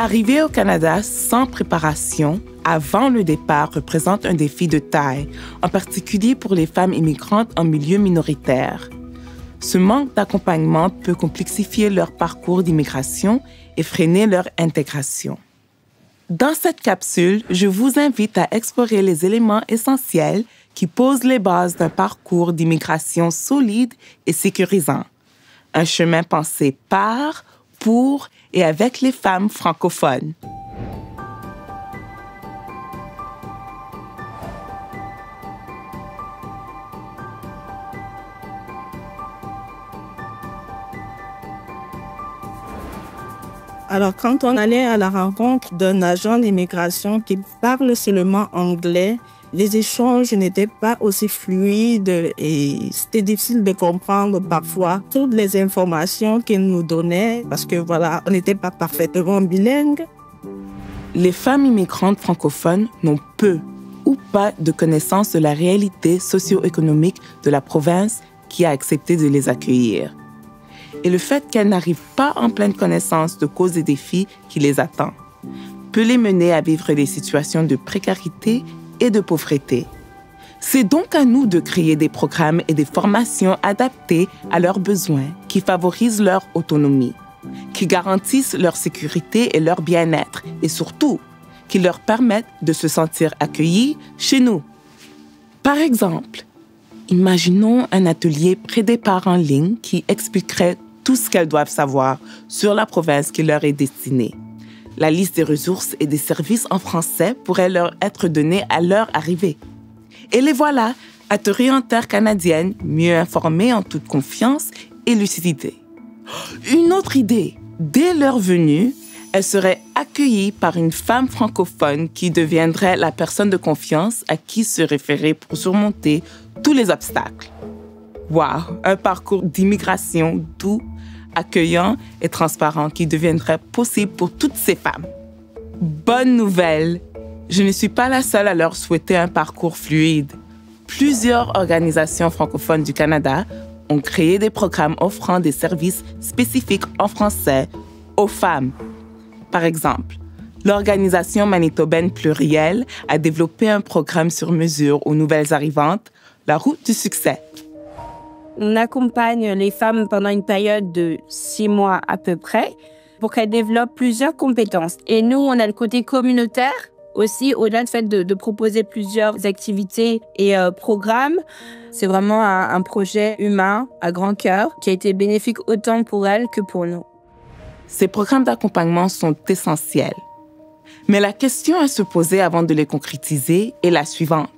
Arriver au Canada sans préparation avant le départ représente un défi de taille, en particulier pour les femmes immigrantes en milieu minoritaire. Ce manque d'accompagnement peut complexifier leur parcours d'immigration et freiner leur intégration. Dans cette capsule, je vous invite à explorer les éléments essentiels qui posent les bases d'un parcours d'immigration solide et sécurisant. Un chemin pensé par, pour et avec les femmes francophones. Alors, quand on allait à la rencontre d'un agent d'immigration qui parle seulement anglais, les échanges n'étaient pas aussi fluides et c'était difficile de comprendre parfois toutes les informations qu'il nous donnait parce que voilà, on n'était pas parfaitement bilingue. Les femmes immigrantes francophones n'ont peu ou pas de connaissance de la réalité socio-économique de la province qui a accepté de les accueillir. Et le fait qu'elles n'arrivent pas en pleine connaissance de causes et défis qui les attendent peut les mener à vivre des situations de précarité et de pauvreté. C'est donc à nous de créer des programmes et des formations adaptés à leurs besoins, qui favorisent leur autonomie, qui garantissent leur sécurité et leur bien-être, et surtout, qui leur permettent de se sentir accueillis chez nous. Par exemple, imaginons un atelier pré-départ en ligne qui expliquerait tout ce qu'elles doivent savoir sur la province qui leur est destinée. La liste des ressources et des services en français pourrait leur être donnée à leur arrivée. Et les voilà, atterris en terre canadienne, mieux informés en toute confiance et lucidité. Une autre idée, dès leur venue, elles seraient accueillies par une femme francophone qui deviendrait la personne de confiance à qui se référer pour surmonter tous les obstacles. Wow, un parcours d'immigration doux, accueillant et transparent qui deviendrait possible pour toutes ces femmes. Bonne nouvelle! Je ne suis pas la seule à leur souhaiter un parcours fluide. Plusieurs organisations francophones du Canada ont créé des programmes offrant des services spécifiques en français aux femmes. Par exemple, l'organisation manitobaine Pluriel a développé un programme sur mesure aux nouvelles arrivantes, La route du succès. On accompagne les femmes pendant une période de 6 mois à peu près pour qu'elles développent plusieurs compétences. Et nous, on a le côté communautaire aussi, au-delà du fait de proposer plusieurs activités et programmes. C'est vraiment un projet humain à grand cœur qui a été bénéfique autant pour elles que pour nous. Ces programmes d'accompagnement sont essentiels. Mais la question à se poser avant de les concrétiser est la suivante.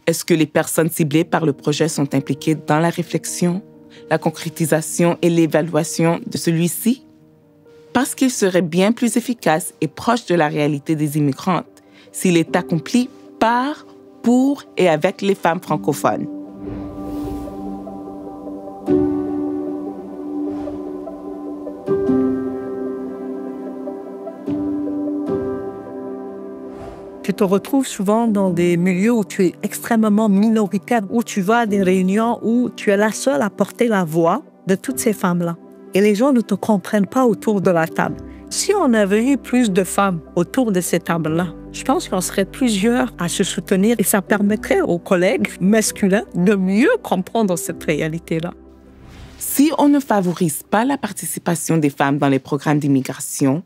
Est-ce que les personnes ciblées par le projet sont impliquées dans la réflexion, la concrétisation et l'évaluation de celui-ci? Parce qu'il serait bien plus efficace et proche de la réalité des immigrantes s'il est accompli par, pour et avec les femmes francophones. Tu te retrouves souvent dans des milieux où tu es extrêmement minoritaire, où tu vas à des réunions où tu es la seule à porter la voix de toutes ces femmes-là. Et les gens ne te comprennent pas autour de la table. Si on avait eu plus de femmes autour de cette table-là, je pense qu'on serait plusieurs à se soutenir et ça permettrait aux collègues masculins de mieux comprendre cette réalité-là. Si on ne favorise pas la participation des femmes dans les programmes d'immigration,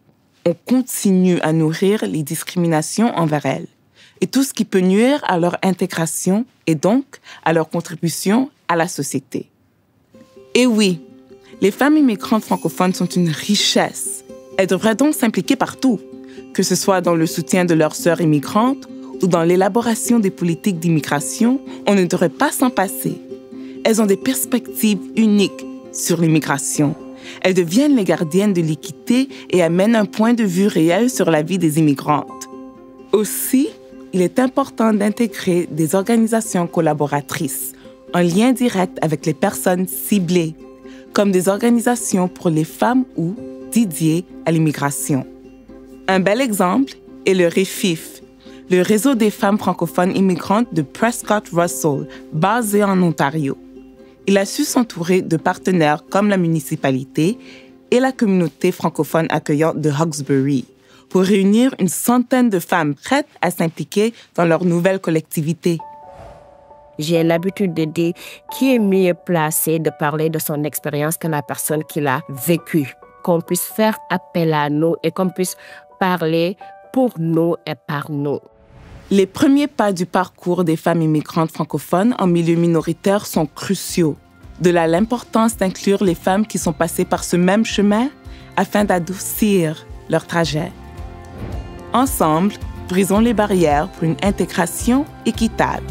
on continue à nourrir les discriminations envers elles et tout ce qui peut nuire à leur intégration et donc à leur contribution à la société. Et oui, les femmes immigrantes francophones sont une richesse. Elles devraient donc s'impliquer partout, que ce soit dans le soutien de leurs sœurs immigrantes ou dans l'élaboration des politiques d'immigration, on ne devrait pas s'en passer. Elles ont des perspectives uniques sur l'immigration. Elles deviennent les gardiennes de l'équité et amènent un point de vue réel sur la vie des immigrantes. Aussi, il est important d'intégrer des organisations collaboratrices en lien direct avec les personnes ciblées, comme des organisations pour les femmes ou dédiées à l'immigration. Un bel exemple est le REFIF, le réseau des femmes francophones immigrantes de Prescott Russell, basé en Ontario. Il a su s'entourer de partenaires comme la municipalité et la communauté francophone accueillante de Hawkesbury pour réunir une centaine de femmes prêtes à s'impliquer dans leur nouvelle collectivité. J'ai l'habitude de dire qui est mieux placé de parler de son expérience que la personne qui l'a vécue. Qu'on puisse faire appel à nous et qu'on puisse parler pour nous et par nous. Les premiers pas du parcours des femmes immigrantes francophones en milieu minoritaire sont cruciaux. De là l'importance d'inclure les femmes qui sont passées par ce même chemin afin d'adoucir leur trajet. Ensemble, brisons les barrières pour une intégration équitable.